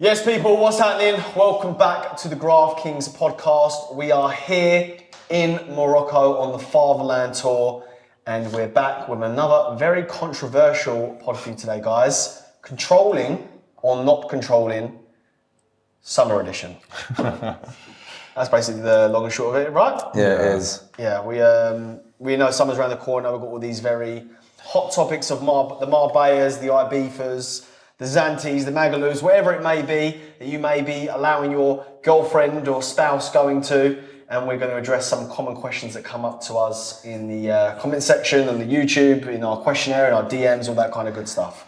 Yes, people, what's happening? Welcome back to the Graft Kings podcast. We are here in Morocco on the Fatherland tour, and we're back with another very controversial pod for you today, guys. Controlling or not controlling summer edition. That's basically the long and short of it, right? Yeah, it is. Yeah, we know summer's around the corner. We've got all these very hot topics of the Marbella's, the Ibifas, the Zantis, the Magalus, whatever it may be that you may be allowing your girlfriend or spouse going to. And we're going to address some common questions that come up to us in the comment section on the YouTube, in our questionnaire, in our DMs, all that kind of good stuff.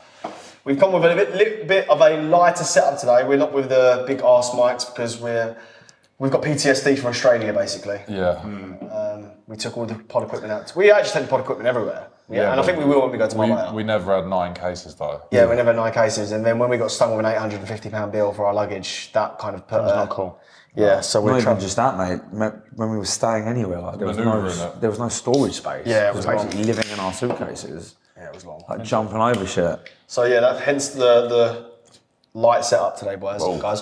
We've come with a little bit of a lighter setup today. We're not with the big arse mics because we've got PTSD from Australia, basically. Yeah. We took all the pod equipment out. We actually take the pod equipment everywhere. Yeah, and I think we will when we go to Marbella. We never had 9 cases though. Yeah, we never had 9 cases. And then when we got stung with an £850 bill for our luggage, that kind of put... That's not cool. Yeah, so we're Not even just that, mate. When we were staying anywhere, like there was no storage space. Yeah, it we was were basically living in our suitcases. Yeah, it was long. Like jumping over shit. So yeah, hence the light setup today, boys, guys.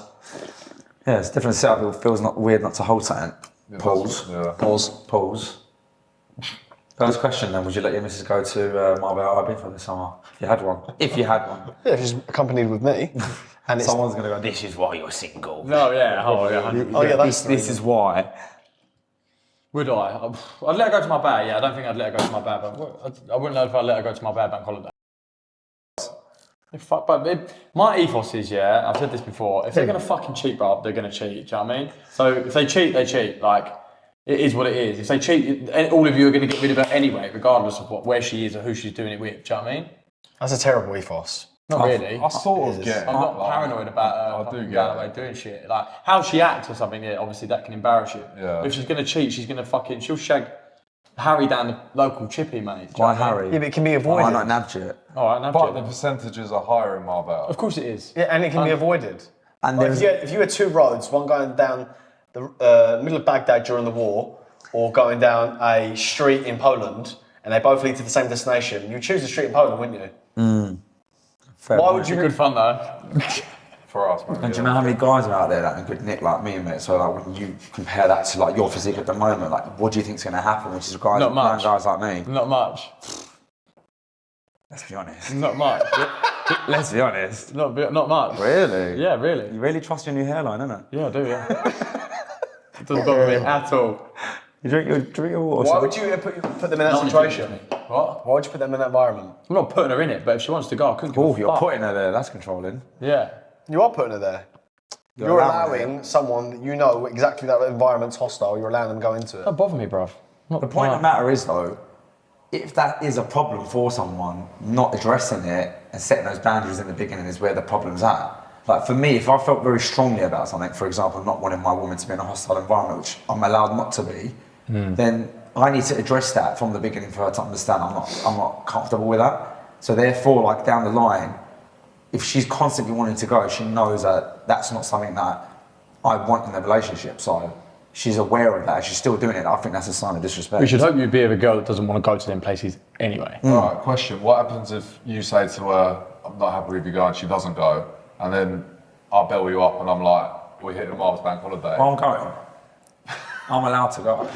Yeah, it's a different setup. It feels not weird not to hold something. Pause. Yeah. Pause. First question then, would you let your missus go to Marbella Ibiza this summer? If you had one. Yeah, if she's accompanied with me. And Someone's going to go, this is why you're single. No, yeah. Oh, yeah. This is why. Would I? I'd let her go to my bar, yeah. I don't think I'd let her go to my bar, but I wouldn't know if I'd let her go to my bar bank holiday. My ethos is, yeah, I've said this before, if they're going to fucking cheat, bro, they're going to cheat, do you know what I mean? So if they cheat, they cheat. Like, it is what it is. If they cheat, all of you are going to get rid of her anyway, regardless of where she is or who she's doing it with, do you know what I mean? That's a terrible ethos. Not really. I sort of get it. I'm not paranoid about her going away doing shit. Like, how she acts or something, yeah, obviously that can embarrass you. Yeah. But if she's going to cheat, she'll shag Harry down the local chippy, mate. Why Harry? Yeah, but it can be avoided. Why not Nabjit? All right, But the percentages are higher in Marbella. of course it is. Yeah, and it can be avoided. And Like, if you had 2 roads, one going down the middle of Baghdad during the war, or going down a street in Poland, and they both lead to the same destination, you'd choose the street in Poland, wouldn't you? Why would you? Good fun though. For us, man. And do you know how many guys are out there that are good nick like me, mate? So like when you compare that to like your physique at the moment, like what do you think's going to happen? Which is guys, Not much. guys like me. Not much. Let's be honest. Not much. Let's be honest. Not much. Really? Yeah, really. You really trust your new hairline, innit? Yeah, I do. Yeah. It doesn't bother me at all. You drink your water. Why would you put them in that situation? What? Why would you put them in that environment? I'm not putting her in it, but if she wants to go, I couldn't give a Oh, fuck. you're putting her there. That's controlling. Yeah. You are putting her there. You're allowing someone that you know exactly that environment's hostile, you're allowing them to go into it. Don't bother me, bruv. The point of the matter is though, if that is a problem for someone, not addressing it and setting those boundaries in the beginning is where the problem's at. Like for me, if I felt very strongly about something, for example, not wanting my woman to be in a hostile environment, which I'm allowed not to be, then I need to address that from the beginning for her to understand I'm not comfortable with that. So therefore, like down the line, if she's constantly wanting to go, she knows that that's not something that I want in the relationship. So she's aware of that. She's still doing it. I think that's a sign of disrespect. We should hope you'd be with a girl that doesn't want to go to them places anyway. Alright, question. What happens if you say to her, I'm not happy with you going, she doesn't go, and then I bell you up and I'm like, we hit the Mars Bank holiday. Well, I'm going. I'm allowed to go.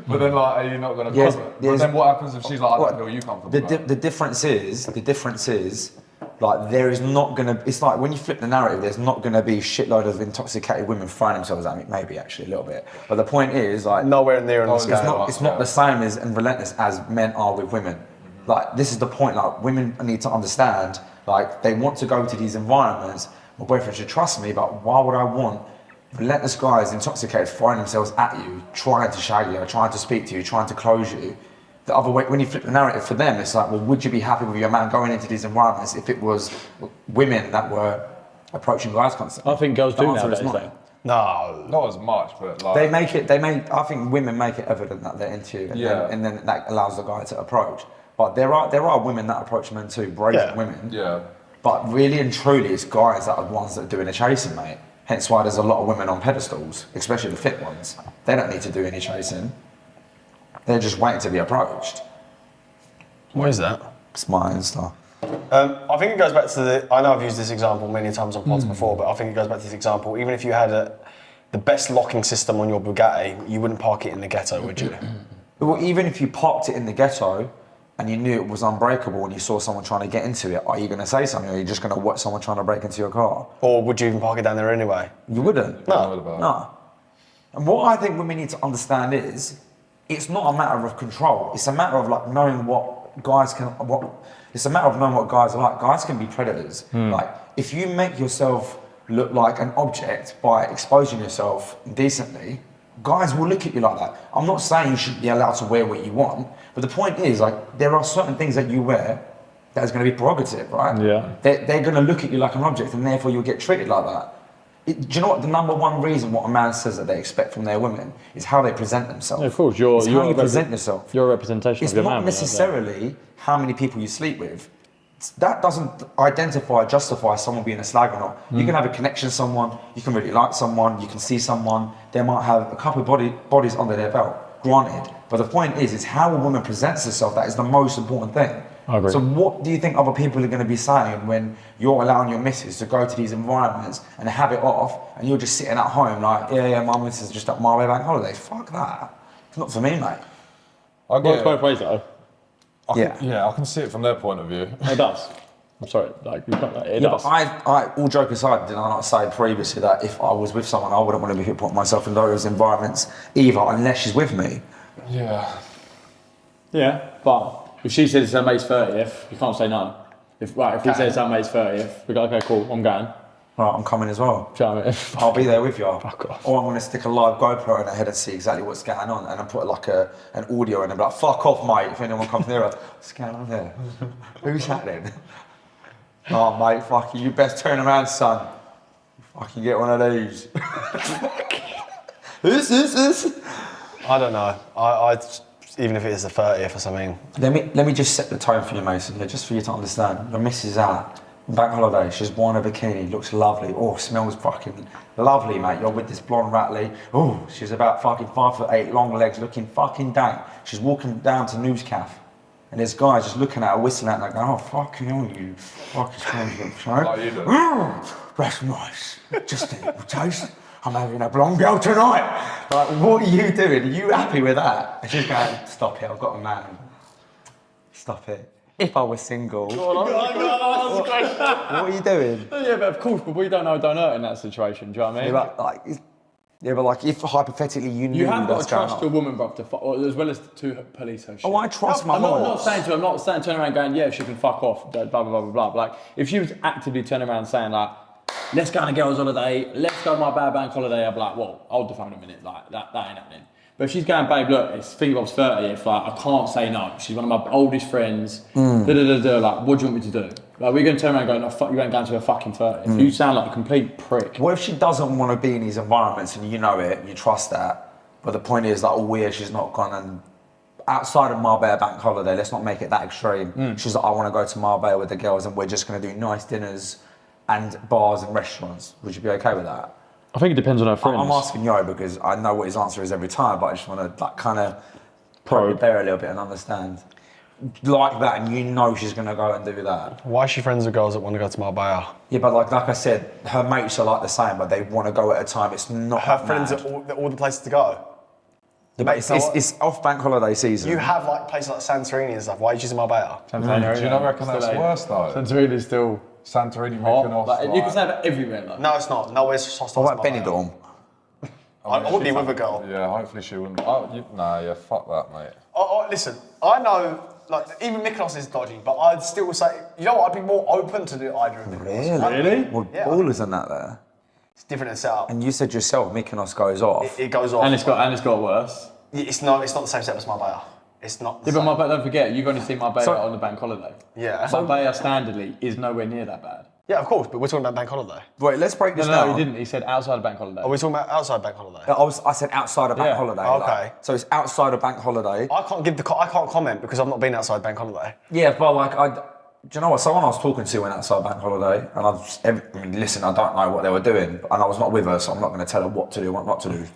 But then like, are you not going to Yes, cover it? yes. But then what happens if she's like, I don't feel you comfortable? The difference is, like there is not gonna. It's like when you flip the narrative, there's not gonna be shitload of intoxicated women throwing themselves at me. Maybe actually a little bit, but the point is like Nowhere near in the scale. it's not the same as and relentless as men are with women. Like this is the point. Like women need to understand. Like they want to go to these environments. My boyfriend should trust me, but why would I want relentless guys intoxicated throwing themselves at you, trying to shag you, trying to speak to you, trying to close you? The other way, when you flip the narrative for them, it's like, well, would you be happy with your man going into these environments if it was women that were approaching guys constantly? I think girls The do answer is nowadays, no. though. No. Not as much, but like... I think women make it evident that they're into you, and then that allows the guy to approach. But there are women that approach men too, brave women. Yeah. But really and truly, it's guys that are the ones that are doing the chasing, mate. Hence why there's a lot of women on pedestals, especially the fit ones. They don't need to do any chasing. They're just waiting to be approached. What is that? It's my Insta. I think it goes back to I know I've used this example many times on pods before, but I think it goes back to this example. Even if you had the best locking system on your Bugatti, you wouldn't park it in the ghetto, would you? Well, even if you parked it in the ghetto and you knew it was unbreakable and you saw someone trying to get into it, are you going to say something, or are you just going to watch someone trying to break into your car? Or would you even park it down there anyway? You wouldn't. No. And what I think women need to understand is, it's not a matter of control. It's a matter of like knowing what guys can. It's a matter of knowing what guys are like. Guys can be predators. Like if you make yourself look like an object by exposing yourself indecently, guys will look at you like that. I'm not saying you should be allowed to wear what you want, but the point is, like, there are certain things that you wear that is going to be prerogative, right? Yeah. They're going to look at you like an object, and therefore you'll get treated like that. Do you know what the number one reason what a man says that they expect from their women is how they present themselves? Yeah, of course, you're how you present yourself. You're a representation It's of your not man. necessarily how many people you sleep with. That doesn't justify someone being a slag or not. You can have a connection with someone, you can really like someone, you can see someone, they might have a couple of bodies under their belt, granted. But the point is how a woman presents herself, that is the most important thing. I agree. So what do you think other people are going to be saying when you're allowing your missus to go to these environments and have it off, and you're just sitting at home like, yeah, my missus is just at my way bank holiday? Fuck that. It's not for me, mate. I Well, get it's both ways though. I can see it from their point of view. It does. I'm sorry, like you can't. It Yeah, does. but I, all joke aside, did I not say previously that if I was with someone, I wouldn't want to be put myself in those environments either, unless she's with me. Yeah. Yeah, but if she says it's her mate's 30th, you can't say no. If he says it's her mate's 30th, we go, okay, cool, I'm going. Right, I'm coming as well. Do you know what I mean? I'll be there with you. Fuck off. Or I'm going to stick a live GoPro in her head and see exactly what's going on, and then put like an audio in and be like, fuck off, mate, if anyone comes near her. What's going on here? Who's that then? Oh, mate, fuck you best turn around, son. Fucking get one of these. Who's? I don't know. I even if it is the 30th or something. Let me just set the tone for you, Mason, yeah, just for you to understand. Your missus out, bank holiday, she's worn a bikini, looks lovely. Oh, smells fucking lovely, mate. You're with this blonde rattly. Oh, she's about fucking 5'8", long legs, looking fucking dank. She's walking down to Newscaf, and there's guys just looking at her, whistling at her, going, oh, fucking hell, you fucking sponge, right? Like you do. That's nice. Just a little taste. I'm having a blonde girl tonight. Like, what are you doing? Are you happy with that? And she's going, stop it, I've got a man. Stop it. If I was single, what are you doing? Yeah, but of course, but we don't know, don't hurt in that situation. Do you know what I mean? Yeah, but like if hypothetically you knew You have got that's to going trust on. your woman, bruv, as well as to police her shit. Oh, I trust my I'm not laws. saying to her, I'm not saying turn around going, yeah, she can fuck off, blah, blah, blah, blah, blah. Like, if she was actively turning around saying, like, let's go on a girls' holiday, let's go on my bad bank holiday, I'd be like, well, hold the phone a minute, like, that ain't happening. But if she's going, babe, look, it's Fingerbob's 30th, like, I can't say no. She's one of my oldest friends, like, what do you want me to do? Like, we're going to turn around and go, no, fuck, you ain't going to a fucking 30th. You sound like a complete prick. What if she doesn't want to be in these environments and you know it, you trust that, but the point is that, oh, weird, she's not gone and outside of Marbella bank holiday, let's not make it that extreme. She's like, I want to go to Marbella with the girls and we're just going to do nice dinners and bars and restaurants. Would you be okay with that? I think it depends on her friends. I'm asking Yo because I know what his answer is every time, but I just want to like kind of probe it there a little bit and understand. Like that, and you know she's going to go and do that. Why is she friends with girls that want to go to Marbella? Yeah, but like I said, her mates are like the same, but they want to go at a time. It's not Her friends mad. at all the places to go. Yeah, but it's off bank holiday season. You have like places like Santorini and stuff. Why are you choosing Marbella? Do you not reckon that's worse though? Santorini's still Santorini, hot. Mykonos, Like, you can say that everywhere, though. No, it's not. No, it's hostile. What about Benidorm? I would be with a girl. Yeah, hopefully she wouldn't. Yeah, fuck that, mate. Listen, I know, like, even Mykonos is dodgy, but I'd still say, you know what, I'd be more open to do either of Mykonos. Really? Well, Yeah. ballers and that there. It's different in setup. And you said yourself, Mykonos goes off. It goes off. And it's got worse. It's not the same setup as Marbella. It's not the Yeah, but same. Marbella, don't forget, you've only seen Marbella on the bank holiday. Yeah. Marbella standardly is nowhere near that bad. Yeah, of course, but we're talking about bank holiday. Wait, let's break this No, down. he didn't. He said outside of bank holiday. Are we talking about outside bank holiday? I said outside of bank Yeah. holiday. Okay. Like, so it's outside of bank holiday. I can't comment because I've not been outside bank holiday. Yeah, but like do you know what? Someone I was talking to went outside bank holiday, and listen, I don't know what they were doing, and I was not with her, so I'm not going to tell her what to do, what not to do.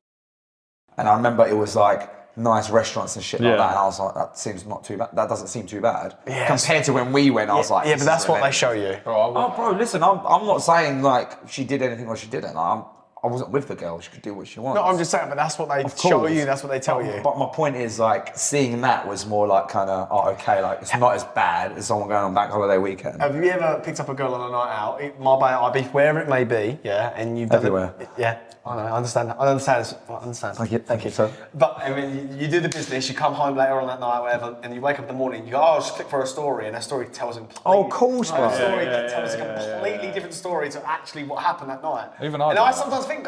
And I remember it was like nice restaurants and shit like that. And I was like, that seems not too bad. That doesn't seem too bad. Yeah, compared to when we went, I was like, yeah, but this that's is what they relentless. show you. Oh, bro, listen, I'm not saying like she did anything or she didn't. Like, I wasn't with the girl. She could do what she wants. No, I'm just saying, but that's what they Of show course. you. That's what they tell you. But my point is, like, seeing that was more like kind of, oh, okay, like it's not as bad as someone going on bank holiday weekend. Have you ever picked up a girl on a night out, Marbella, IB, wherever it may be, yeah, and you've done Everywhere. Yeah, I know, I understand. I understand. I understand. Thank you, sir. But I mean, you do the business. You come home later on that night, whatever, and you wake up in the morning. You go, oh, I'll just click for a story, and that story tells a completely. Oh, of course, bro. Story tells a completely different story to actually what happened that night. Even I And do I that. sometimes think,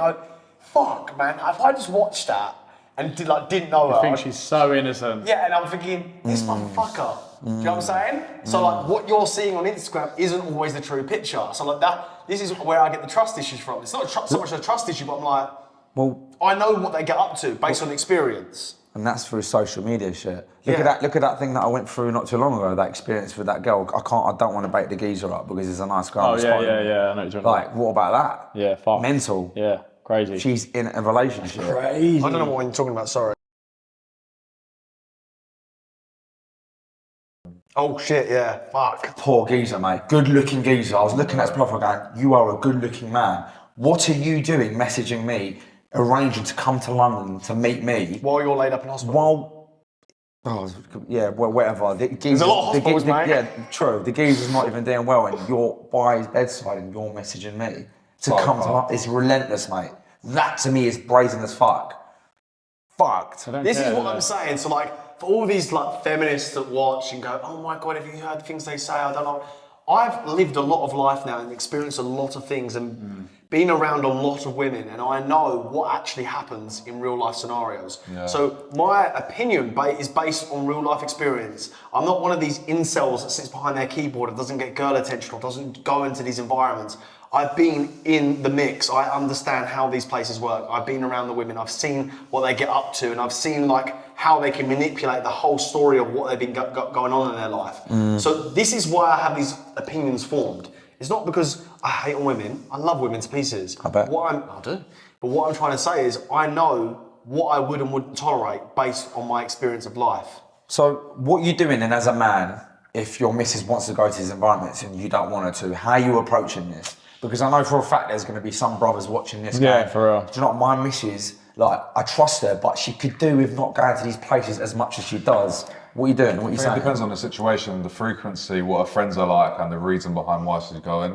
fuck, man, if I just watched that and didn't know her, I think she's so innocent. yeah, and I'm thinking, this motherfucker. Do you know what I'm saying? So like, what you're seeing on Instagram isn't always the true picture. So like this is where I get the trust issues from. It's not so much a trust issue, but I'm like, Well, I know what they get up to based on experience. and that's through social media shit. Yeah. Look at that thing that I went through not too long ago. That experience with that girl. I don't want to bait the geezer up because he's a nice guy. Oh, yeah. I know what you're talking Like, what about that? Yeah, fuck. Mental. Yeah, crazy. She's in a relationship. crazy. I don't know what you're talking about, sorry. Oh shit, yeah, fuck. Poor geezer, mate. Good looking geezer. I was looking at his profile going, you are a good looking man. What are you doing messaging me, arranging to come to London to meet me? While you're laid up in hospital. Whatever. There's a lot of hospitals, mate. Yeah, true. The geezer's not even doing well and you're by his bedside and you're messaging me to come to London. It's relentless, mate. That to me is brazen as fuck. Fucked. This is what I'm saying. So like, for all these like feminists that watch and go, oh my God, have you heard the things they say? I don't know. I've lived a lot of life now and experienced a lot of things and been around a lot of women, and I know what actually happens in real life scenarios. Yeah. So my opinion is based on real life experience. I'm not one of these incels that sits behind their keyboard and doesn't get girl attention or doesn't go into these environments. I've been in the mix. I understand how these places work. I've been around the women. I've seen what they get up to, and I've seen like how they can manipulate the whole story of what they've been going on in their life. So this is why I have these opinions formed. It's not because I hate on women. I love women to pieces. I bet. I do. But what I'm trying to say is I know what I would and wouldn't tolerate based on my experience of life. So what you doing then as a man, if your missus wants to go to these environments and you don't want her to, how are you approaching this? Because I know for a fact there's going to be some brothers watching this. Yeah, going, for real. Do you know what, my missus, like, I trust her, but she could do with not going to these places as much as she does. What are you doing? What are you I think saying? it depends on the situation, the frequency, what her friends are like, and the reason behind why she's going.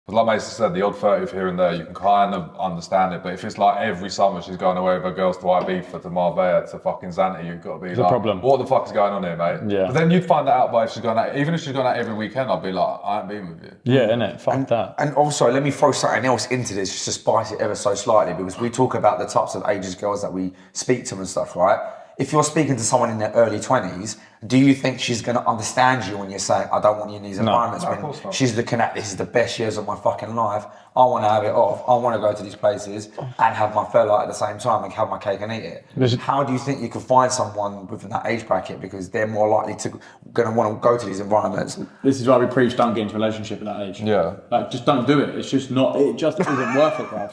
Because like Mason said, the odd 30th here and there, you can kind of understand it. But if it's like every summer she's going away with her girls to Ibiza, to Marbella, to fucking Zante, you've got to be There's like, a problem. what the fuck is going on here, mate? Yeah. But then you'd find that out by if she's going out, even if she's going out every weekend, I'd be like, I ain't been with you. Yeah, innit? Fuck that. And also, let me throw something else into this just to spice it ever so slightly, because we talk about the types of ages girls that we speak to and stuff, right? If you're speaking to someone in their early 20s, do you think she's going to understand you when you're saying, I don't want you in these environments? No, of when course not. she's looking at, this is the best years of my fucking life. I want to have it off. I want to go to these places and have my fella at the same time and have my cake and eat it. How do you think you can find someone within that age bracket? Because they're more likely to going to want to go to these environments. This is why we preach don't get into a relationship at that age. Yeah. Like, just don't do it. It's just not, it just isn't worth it, bruv.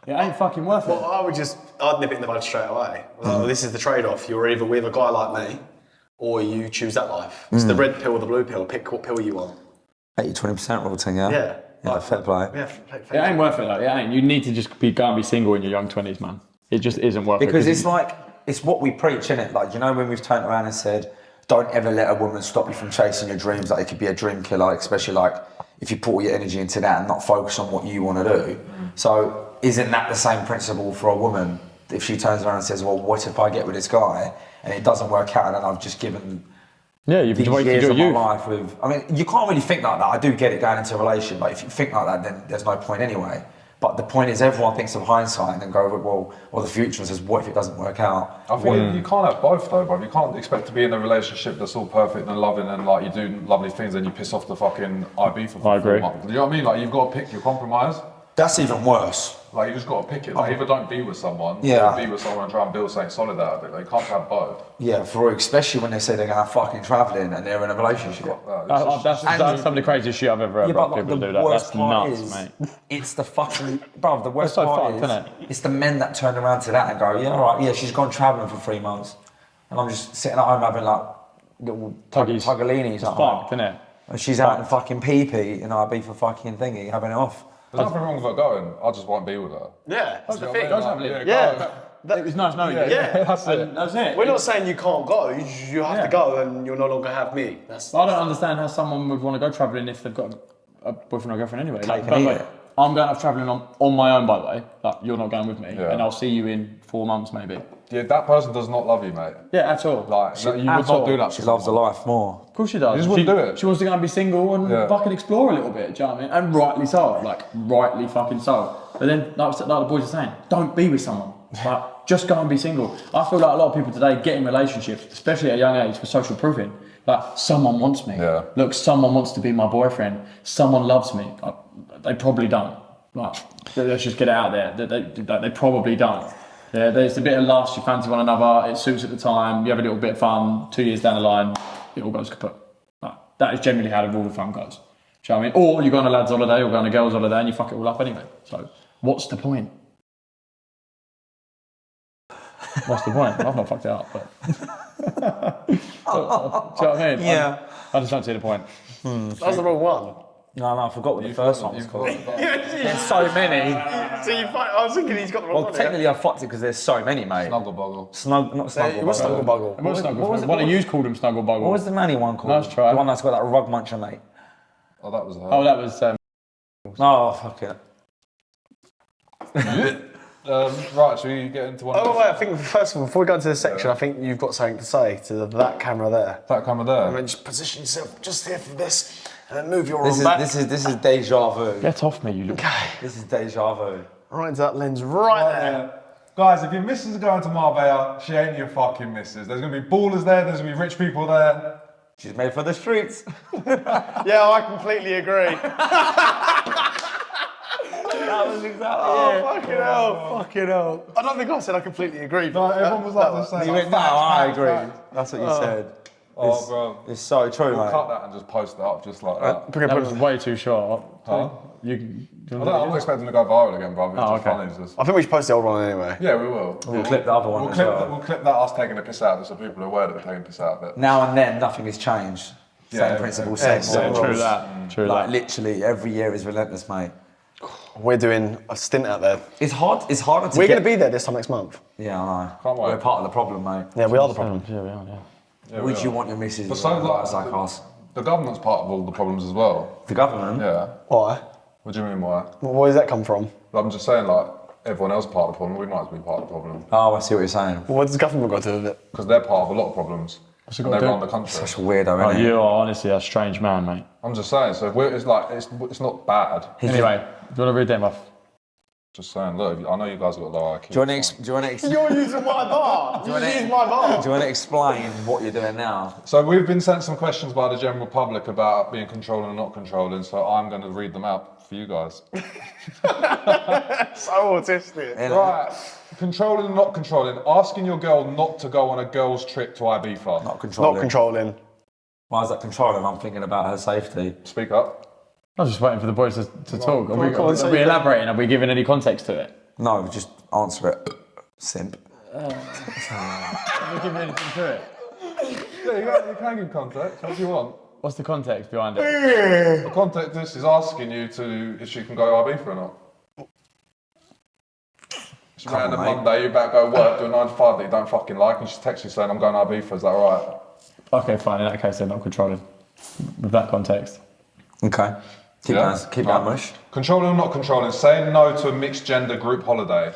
It ain't fucking worth it. Well, I'd nip it in the bud straight away. Well, this is the trade-off. You're either with a guy like me, or you choose that life. It's the red pill or the blue pill. Pick what pill you want. 80-20% rule thing, yeah? Yeah. Yeah, fair play. Yeah, It ain't worth it, though. It ain't. You need to just go and be single in your young 20s, man. It just isn't worth it. Because it's like, it's what we preach, innit? Like, you know, when we've turned around and said, don't ever let a woman stop you from chasing your dreams. Like, it could be a dream killer, especially like if you put all your energy into that and not focus on what you want to do. So, isn't that the same principle for a woman? If she turns around and says, well, what if I get with this guy and it doesn't work out and then I've just given you've these wasted years your of my youth. life with... I mean, you can't really think like that. I do get it going into a relationship, but if you think like that, then there's no point anyway. But the point is, everyone thinks of hindsight and then go, well, or the future and says, what if it doesn't work out? I think you can't have both though, bro. You can't expect to be in a relationship that's all perfect and loving and like you do lovely things and you piss off the fucking IB for 4 agree. months. You know what I mean? Like you've got to pick your compromise. That's even worse. Like you just got to pick it. Like either don't be with someone, Yeah. or be with someone and try and build something solid out of it. Like you can't have both. Yeah, especially when they say they're going fucking travelling and they're in a relationship. That's some of the craziest shit I've ever heard, bro. People do that. That's nuts, mate. It's the fucking... Bro, the worst That's so part fucked, is... innit? It's the men that turn around to that and go, yeah, all right, yeah, she's gone travelling for 3 months. and I'm just sitting at home having like little Tuggies. tuggalinis at Fucked, home. innit? And she's out in fucking pee and I'd be for fucking thingy, having it off. There's nothing wrong with her going. I just won't be with her. Yeah, that's the thing. Go travelling. Yeah. It was nice knowing you. Yeah. That's it. That's it. We're not saying you can't go. You have to go, and you'll no longer have me. That's I don't understand how someone would want to go travelling if they've got a boyfriend or girlfriend anyway. Like, Cake by and the eat way, it. I'm going off travelling on my own, by the way. Like, you're not going with me, Yeah. and I'll see you in 4 months maybe. Yeah, that person does not love you, mate. Yeah, at all. Like, you would at not all. do that. She to loves the someone. life more. Of course she does. You just wouldn't do it. She wants to go and be single and Yeah. fucking explore a little bit, do you know what I mean? And rightly so, like, rightly fucking so. But then, like the boys are saying, don't be with someone. Like, just go and be single. I feel like a lot of people today get in relationships, especially at a young age, for social proofing. Like, someone wants me. Yeah. Look, someone wants to be my boyfriend. Someone loves me. They probably don't. Like, let's just get it out there. They probably don't. Yeah, there's a bit of lust, you fancy one another, it suits at the time, you have a little bit of fun, 2 years down the line, it all goes kaput. Like, that is generally how the rule of thumb goes. Do you know what I mean? Or you go on a lad's holiday or go on a girl's holiday and you fuck it all up anyway. So, what's the point? What's the point? I've not fucked it up, but... do you know what I mean? Yeah. I just don't see the point. that's the wrong one. No, I forgot what the first one was You've called. got- There's so many. So I was thinking he's got the wrong Well, one. technically I fucked it because there's so many, mate. Snuggle buggle. Not snuggle. It was Snuggle Buggle. It was Snuggle. what was it- One of you called him Snuggle Buggle. What was the manny one called? Nice try. The one that's got that rug muncher, mate. Oh, that was her. Oh, that was... Oh, fuck it. Right, should we get into one? Oh, wait, I think first of all, before we go into this section, I think you've got something to say to that camera there. That camera there. I mean, just position yourself just here for this, and then move your This arm is back. this is deja vu. Get off me, you look... This is deja vu. Right into that lens right there. Guys, if your missus is going to Marbella, she ain't your fucking missus. There's gonna be ballers there, there's gonna be rich people there. She's made for the streets. Yeah, I completely agree. That was exactly Fucking hell, fucking hell. I don't think I said I completely agree. No, everyone was like this You saying, went, no, I agree. That's what you said. oh, bro. It's so true, We'll mate. cut that and just post it up just like that. That was way too short. Huh? You I'm not expecting to go viral again, bro. It's Oh, just okay. funny. It's just... I think we should post the old one anyway. Yeah, we will. We'll clip the other one We'll as clip, well. we'll clip that us taking a piss out of it so people are aware that we're taking a piss out of it. Now and then, nothing has changed. Yeah, Same principle, yeah, same yeah, rules. True that. True Like that. literally, every year is relentless, mate. We're doing a stint out there. It's hard. It's harder to. We're get... going to be there this time next month. Yeah, I know. Can't wait. We're part of the problem, mate. Yeah, we are the problem. Yeah, we are, yeah. Yeah, we Would you are. want your missus? But so like us? the government's part of all the problems as well. The government. Yeah. Why? What do you mean why? Well, where does that come from? I'm just saying, like, everyone else part of the problem, we might as well be part of the problem. Oh, I see what you're saying. Well, what does the government got to do with it? Because they're part of a lot of problems. What's it And got they to run do? the country. Such a weirdo, Oh, isn't it? you are honestly a strange man, mate. I'm just saying, so if we're, it's like, it's not bad. Anyway, do you want to read them off? Just saying, look, I know you guys have got low IQ. Do you want to? Do you want to? You're using my bar. You use my bar. Do you want to explain what you're doing now? So we've been sent some questions by the general public about being controlling and not controlling, so I'm going to read them out for you guys. So autistic. Right, controlling and not controlling. Asking your girl not to go on a girls' trip to Ibiza. Not controlling. Not controlling. Why is that controlling? I'm thinking about her safety. Speak up. I was just waiting for the boys to talk. on, come on, say Are we that. elaborating? Are we giving any context to it? No, just answer it. Simp. Are we giving anything to it? Yeah, you can give context. What do you want? What's the context behind it? The context this is asking you to if she can go Ibiza or not. It's Come on, random mate. Monday, you better go work, do a 9 to 5 that you don't fucking like, and she texts you saying I'm going Ibiza, is that right? Okay, fine. In that case, they're not controlling. With that context. Okay. Keep Yeah? that. Keep that mush. Controlling or not controlling, saying no to a mixed gender group holiday.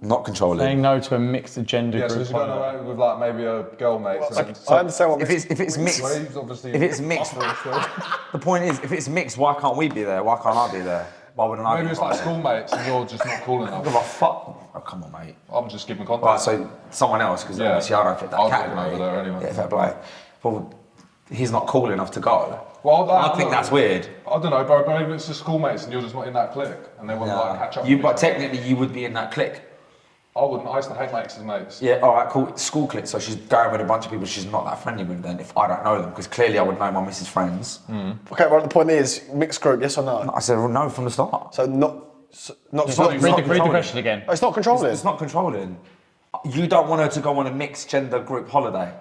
Not controlling. Saying no to a mixed gender Yeah, so group she's going holiday. away with like maybe a girl mate. I understand what If it's mixed, Well, he's obviously if it's mixed, the point is, if it's mixed, why can't we be there? Why can't I be there? Why wouldn't I? maybe be it's like there? schoolmates and you're just not cool I don't enough. give a fuck. Oh, come on, mate. I'm just giving Right, context. so someone else, because Yeah. obviously I don't fit that I was category. looking over there anyway. Yeah, fair play. Well, he's not cool enough to go. Well, I think that's weird. I don't know, bro. Maybe it's just schoolmates and you're just not in that clique, and they want to like catch up. You, with but each other. technically, you would be in that clique. I wouldn't. I used to hate my ex's mates. Yeah, all right, cool. School clique. So she's going with a bunch of people she's not that friendly with. Then, if I don't know them, because clearly I would know my missus' friends. Okay, well, the point is, mixed group, yes or no? I said well, no from the start. So not not Read the controlling. question again. It's not controlling. It's not controlling. you don't want her to go on a mixed gender group holiday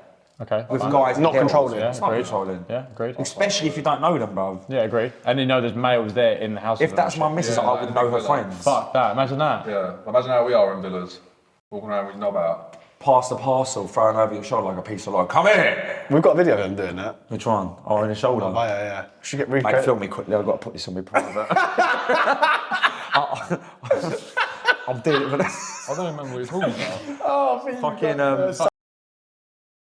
Okay. with fine. guys. and Not girls. controlling. Yeah, It's not agreed. controlling. Yeah, agreed. Especially if you don't know them, bro. Yeah, agreed. And you know there's males there in the house. If that's my missus, Yeah, I would know her like- friends. Fuck that. Imagine that. Yeah, imagine how we are in villas. Walking around with knob out. Pass the parcel, throwing over your shoulder like a piece of log. Come here! We've got a video of them doing that. Which one? Oh, in the shoulder. Oh, yeah. Should get Mate, film me quickly. I've got to put this on my private. I'm doing it for this. I don't remember what you're talking about. Oh, Fucking,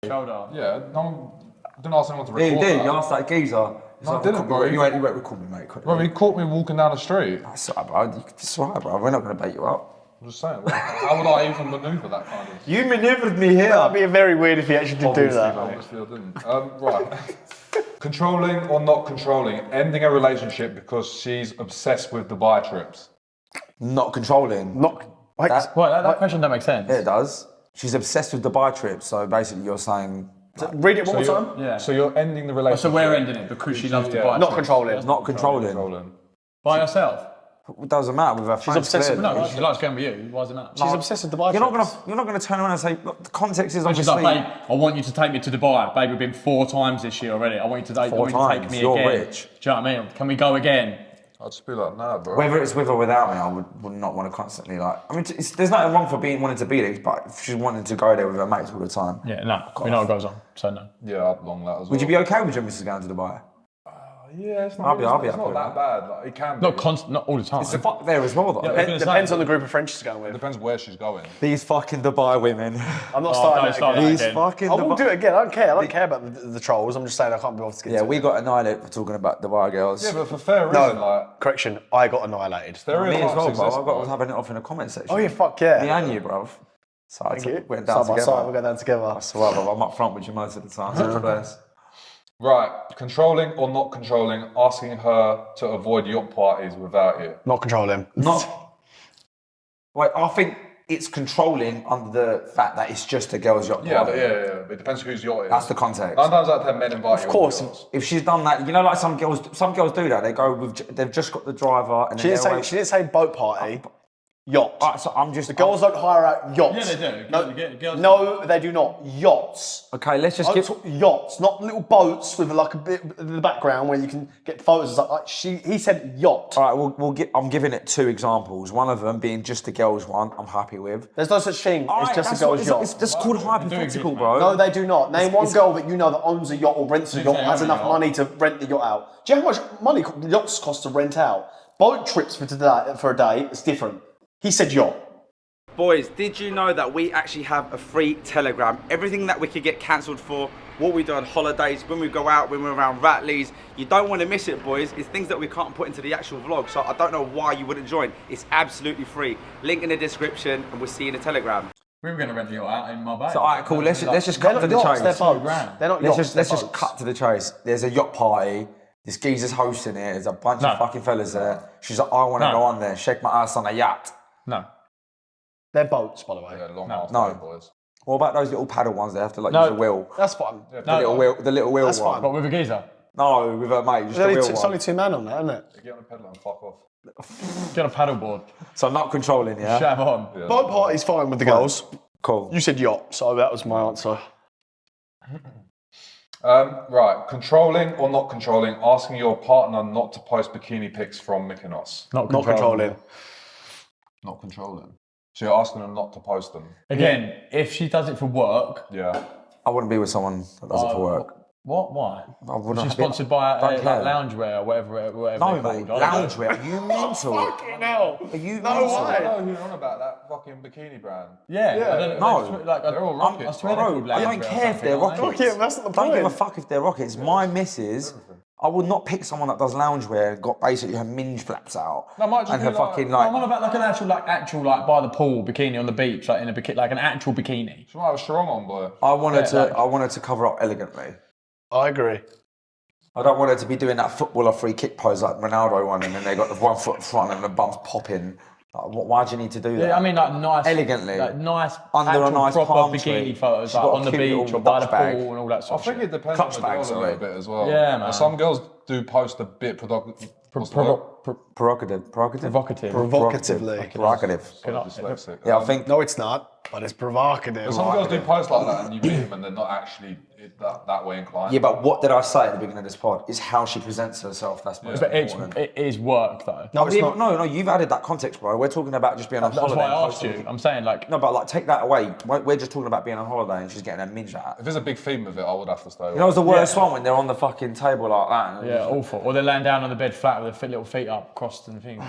Shoulder. Yeah, no, I didn't ask anyone to yeah, record you did. that. You asked that geezer. No, I didn't, bro. You won't record me, mate. Quickly. Bro, he caught me walking down the street. That's alright, bro. It's alright, bro. We're not going to bait you up. I'm just saying, how would I even manoeuvre that kind of? You manoeuvred me here. That'd be very weird if he actually did do that. Obviously, I didn't. Right. Controlling or not controlling, ending a relationship because she's obsessed with Dubai trips. Not controlling. Not. Wait, That- Well, that question don't make sense. Yeah, it does. She's obsessed with Dubai trips, so basically you're saying read it one more time. Yeah. So you're ending the relationship. So we're ending it because she loves to Yeah. buy. Not controlling. not controlling. Controlling. By herself. It doesn't matter with her friends. obsessed with- clearly. No, she likes going with you. Why does it matter? She's obsessed with Dubai. You're not trips. gonna turn around and say, look, the context is She's obviously like, babe, I want you to take me to Dubai. Babe, we've been 4 times this year already. I want you to, Four take times? me You're again. rich. Do you know what I mean? Can we go again? I'd just be like, nah, bro. whether it's with or without me, I would not want to constantly like. I mean, there's nothing wrong for wanting to be there, but if she's wanting to go there with her mates all the time, Yeah, no. We know what goes on, so no. Yeah, I'd long that as well. would you be okay with your missus going to Dubai? Yeah, it's not, I'll be it's happy not with that bad. Like, it can be. Not all the time. It's the fuck there as well, though. Yeah, Depends on the group of friends she's going with. Depends where she's going. These fucking Dubai women. I'm not don't starting that start again. that These again. fucking. I won't Dubai- do it again. I don't care. I don't care about the trolls. I'm just saying I can't be bothered to get Yeah, to we it. got annihilated for talking about Dubai girls. Yeah, but for fair reason, like, Correction. I got annihilated. there Me is as well, exist, bro. I bro. was having it off in the comment section. Oh yeah, fuck yeah. Me and you, bro. So I Thank you. went down Side by together. side, we'll go down together. That's all right, bro. I'm up front with you most of the time. So bless. Right, controlling or not controlling, asking her to avoid yacht parties without you. Not controlling. Not. Wait, I think it's controlling under the fact that it's just a girls' yacht Yeah, party. yeah. It depends whose yacht it is. That's the context. 9 times out of 10 men invite you. Of course. on yachts. If she's done that, you know, like some girls do that. They go with, they've just got the driver and She then didn't they're say. away. She didn't say boat party. Yacht. Alright, so I'm just. The girls don't hire out yachts. Yeah, they do. No, Girls- no, they do not. Yachts. Okay, let's just get. Yachts, not little boats with like a bit in the background where you can get photos and stuff. Like he said yacht. All right, we'll get. I'm giving it 2 examples. One of them being just the girls one. I'm happy with. There's no such thing. Alright, It's just a that's what- girl's yacht. It's just called hypothetical, exist, bro. No, they do not. Name one girl that you know that owns a yacht or rents a yacht, say has own a enough yacht. money to rent the yacht out. Do you know how much money yachts cost to rent out? Boat trips for a day, it's different. He said yacht. Boys, did you know that we actually have a free Telegram? Everything that we could get cancelled for, what we do on holidays, when we go out, when we're around Ratleys. You don't want to miss it, boys. It's things that we can't put into the actual vlog, so I don't know why you wouldn't join. It's absolutely free. Link in the description, and we'll see you in the Telegram. We were going to rent the yacht out in Marbella. So, all right, cool. Let's just They're cut to not the yachts, they're chase. boats. grand. They're not Let's yachts, just they're boats. cut to the chase. There's a yacht party. This geezer's hosting it. There's a bunch No. of fucking fellas there. She's like, I want to No. go on there, shake my ass on a yacht. No. They're boats, by the way. Yeah, long No. ass No. day, boys. What about those little paddle ones? They have to like No. use a wheel. That's fine. The little wheel That's one. fine. But with a geezer. No, with her mate, just the wheel It's one. only 2 men on that, isn't it? Get on a pedal and fuck off. Get a paddleboard. So not controlling, yeah. Shove on. Boat party's fine with the girls. Cool. You said yacht, so that was my answer. Right, controlling or not controlling, asking your partner not to post bikini pics from Mykonos. Not Not controlling. Not controlling. So you're asking them not to post them. Again, if she does it for work, Yeah. I wouldn't be with someone that does it for work. what? Why? I wouldn't. She's sponsored by Don't like care. loungewear or whatever No, they're mate. called. I don't know. Loungewear. Are you mental? hell. Are you No mental? way. I know who you're on about, that fucking bikini brand. Yeah. I don't know. No. Like, They're all I rockets, swear they're Bro, called I don't loungewear or care if they're something, aren't they? rockets. Okay, that's not the Don't give a point. fuck if they're rockets. My missus, I would not pick someone that does loungewear and got basically her minge flaps out No, it might just and her be like- fucking No, I'm like. on about like an actual like by the pool bikini on the beach, like in a bikini, like an actual bikini. She might have a strong on, boy. I wanted Yeah, like- I wanted to cover up elegantly. I agree. I don't want her to be doing that footballer free kick pose like Ronaldo one, and then they got the 1 foot front and the bumps popping. Like, why do you need to do that? Yeah, I mean like nice, Elegantly. like nice, Under a actual nice proper palm bikini tree. photos, She's like got a on the cute beach little or by the Dutch bag. pool and all that I sort of think shit. it depends Clutch on the girl bags, a little sorry. bit as well. Yeah, man. Some girls do post a bit what's the word? Prerogative. Provocative. Provocatively. Prerogative. Dyslexic. Yeah, I think. No, it's not, but it's provocative. Some girls do posts like that and you meet them and they're not actually that way inclined. Yeah, but what did I say at the beginning of this pod? Is how she presents herself. That's most But important. it is work though. No, it's not. No, you've added that context, bro. We're talking about just being on That's holiday. why I and asked posting. you. I'm saying like. No, but like take that away. We're just talking about being on holiday and she's getting her midge out. If there's a big theme of it, I would have to stay away. You know, it's the worst one when they're on the fucking table like that. And Yeah, awful. Or they're laying down on the bed flat with their little feet up, crossed and things.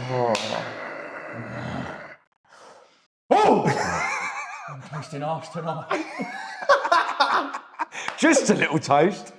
I'm tasting arse tonight. Just a little toast.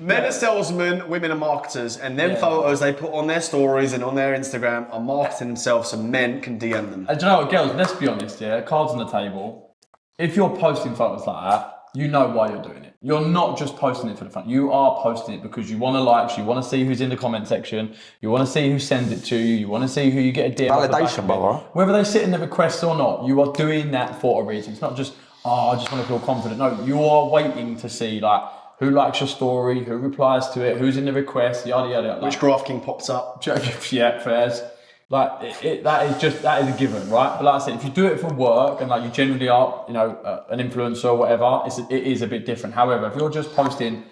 Men are salesmen, women are marketers, and them photos they put on their stories and on their Instagram are marketing themselves so men can DM them. Do you know what, girls? Let's be honest, yeah. Cards on the table. If you're posting photos like that, you know why you're doing it. You're not just posting it for the fun. You are posting it because you want to likes, you want to see who's in the comment section, you want to see who sends it to you, you want to see who you get a DM. Validation, brother. Whether they sit in the requests or not, you are doing that for a reason. It's not just, I just want to feel confident. No, you are waiting to see like who likes your story, who replies to it, who's in the request, yada yada. Like, Which Graft King pops up. yeah, fairs. Like that is a given, right? But like I said, if you do it for work and like you genuinely are, you know, an influencer or whatever, it is a bit different. However, if you're just posting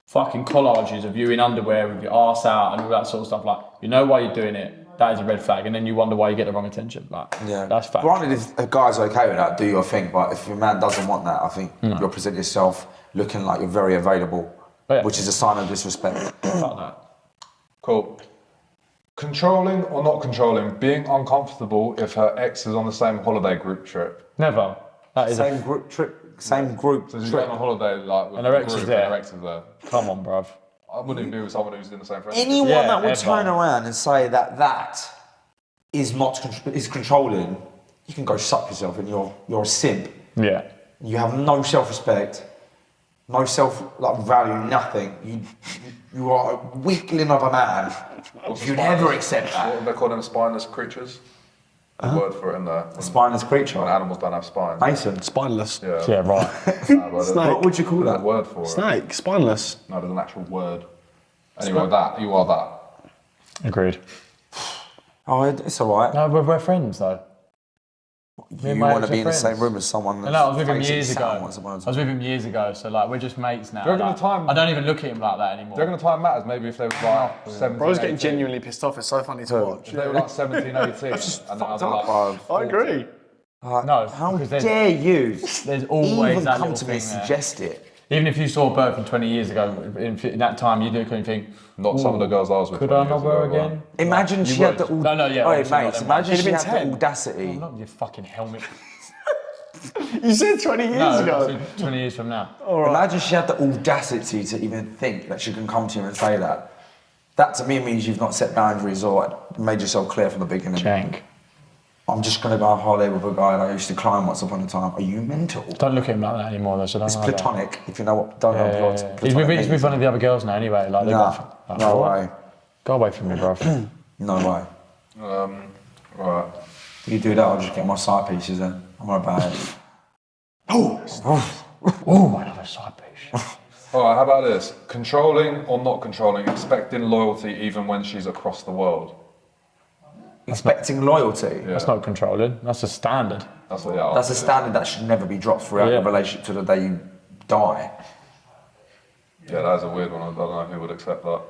fucking collages of you in underwear with your arse out and all that sort of stuff, like you know why you're doing it, that is a red flag, and then you wonder why you get the wrong attention. Like, Yeah, that's fact. Granted, if a guy's okay with that, do your thing. But if your man doesn't want that, I think you'll present yourself looking like you're very available, which is a sign of disrespect. Fuck that. Cool. Controlling or not controlling, being uncomfortable if her ex is on the same holiday group trip. Never. That is Same group trip. Same group So she's trip. going on holiday like with And her the ex is group there. and her ex is there. come on, bruv. I wouldn't even be with someone who's in the same friendship. Anyone Yeah, that would ever. turn around and say that is not is controlling, you can go suck yourself, and you're a simp. Yeah. You have no self-respect, no value, nothing. You are a weakling of a man. If you'd ever accept What that. do they call them? Spineless creatures? The word for it in there. A spineless creature. When animals don't have spines. Mason. Spineless. Yeah. Yeah, right. Nah, but Snake. What would you call there's a that? word for it. Snake. Spineless. No, there's an actual word. Anyway, that. You are that. Agreed. Oh, it's alright. No, we're friends though. Me You and my want ex to are be in the friends. same room as someone No, that's I was with him facing years ago. sound I once upon a was time. with him years ago, so like we're just mates now. Do you reckon like, the time- I don't even look at him like that anymore. Do you reckon the time matters? Maybe if they were like 17, Bro's getting 18. genuinely pissed off. It's so funny to watch. If they were like 17, 18. and now they're Fucked like, up, bro. I agree. No, How because there's, dare you there's always even that come little to me and thing there. suggest it? Even if you saw a bird from 20 years ago, in that time you couldn't think, Not some of the girls I was with. could 20 I not years wear ago, again? Imagine You she had the would. No, yeah, Oh, obviously not mate, them imagine ones. she had She'd have been the 10. audacity. Not your fucking helmet. You said 20 years No, ago. I said 20 years from now. Imagine she had the audacity to even think that she can come to you and say that. That to me means you've not set boundaries or made yourself clear from the beginning. Jank. I'm just going to go on holiday with a guy that I used to climb once upon a time. Are you mental? Don't look at him like that anymore though, so don't It's lie about it. platonic, if you know what. Don't know Yeah, what yeah, platonic yeah. He's with means. one of the other girls now anyway. Like, they Nah, got, like, no what? way. Go away from me, bro. No way. Right. If you do that, I'll just get my side pieces then. I'm not about it. Oh, I love a side piece. Alright, how about this? Controlling or not controlling, expecting loyalty even when she's across the world. Expecting loyalty. That's not controlling. That's a standard. That's what, yeah. That's a standard that should never be dropped throughout Yeah. the relationship to the day you die. Yeah, that is a weird one. I don't know who would accept that.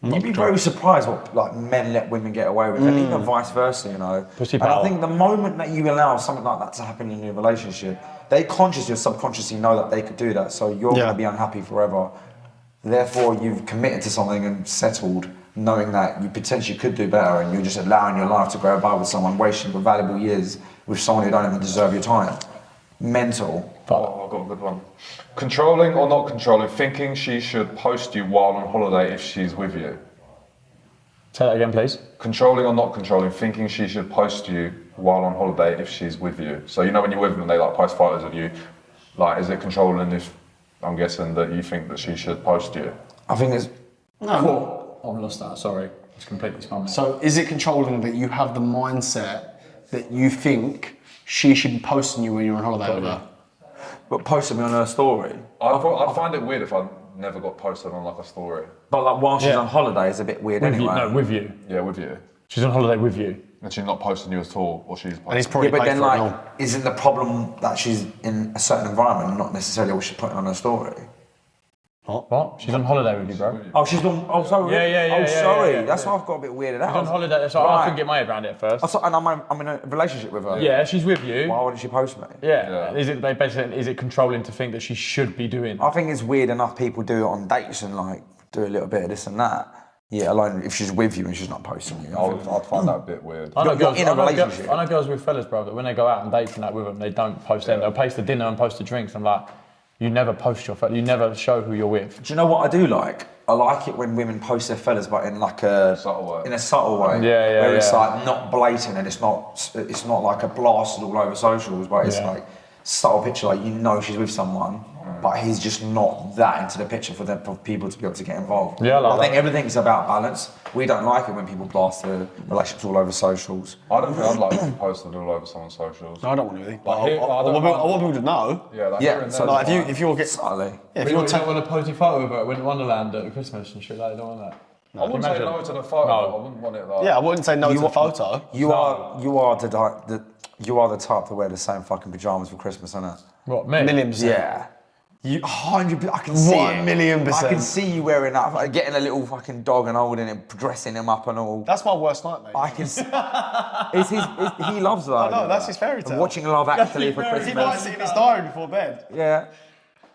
You'd be very surprised what like men let women get away with, and even vice versa, you know. Pussy And I power. think the moment that you allow something like that to happen in your relationship, they consciously or subconsciously know that they could do that, so you're Yeah. going to be unhappy forever. Therefore, you've committed to something and settled, knowing that you potentially could do better, and you're just allowing your life to go by with someone, wasting your valuable years with someone who don't even deserve your time. Mental. Oh, I've got a good one. Controlling or not controlling, thinking she should post you while on holiday if she's with you. Say that again, please. Controlling or not controlling, thinking she should post you while on holiday if she's with you. So you know when you're with them and they like post photos of you, like is it controlling if, I'm guessing that you think that she should post you? I think it's Cool. I've lost that, sorry. It's completely spun me. So is it controlling that you have the mindset that you think she should be posting you when you're on holiday with her? but posted me on her story. I'd find it weird if I never got posted on like a story. But like while she's Yeah. on holiday is a bit weird With anyway. you, no, with you. Yeah, with you. She's on holiday with you. And she's not posting you at all, or she's posting. And he's probably Yeah, but paid then for it like, all. isn't the problem that she's in a certain environment, not necessarily what she's putting on her story? What? She's on holiday with you, bro. Oh, she's on. Oh, sorry. Yeah, sorry. yeah. That's why I've got a bit weirded out. She's on holiday, so I couldn't get my head around it at first. And I'm in a relationship with her. Yeah, she's with you. Why wouldn't she post me? Yeah. Is it controlling to think that she should be doing? I think it's weird enough people do it on dates and like do a little bit of this and that. Yeah, alone if she's with you and she's not posting you. I'd find that a bit weird. I know You're in a relationship. I know girls with fellas, bro, that when they go out and dates and that with them, they don't post them. They'll post the dinner and post the drinks. I'm like, you never post your fella. You never show who you're with. Do you know what I do like? I like it when women post their fellas, but in like a subtle way. Where it's like not blatant and it's not like a blast all over socials, but it's like subtle picture, like you know she's with someone, but he's just not that into the picture for people to be able to get involved. Yeah, I think everything's about balance. We don't like it when people blast their relationships all over socials. I don't think I'd like to be posted all over someone's socials. No, I don't want to really. But Like, I want people to know. Yeah, like Yeah, here and so there, Like like, if you're getting, Subtly. if You you're don't want to post a photo of her at Winter Wonderland at Christmas and shit like that. You don't want that. I wouldn't say no to the photo. No. I wouldn't want it like. yeah, I wouldn't say no to the photo. You are the type to wear the same fucking pajamas for Christmas, innit? What, me? Millions. Yeah. You 100%. I can see it. 1,000,000%. I can see you wearing that, like, getting a little fucking dog and holding him, dressing him up and all. That's my worst nightmare. I can see. He loves that. No, that's his fairy tale. Watching Love Actually for He Christmas. writes it in his diary before bed. Yeah.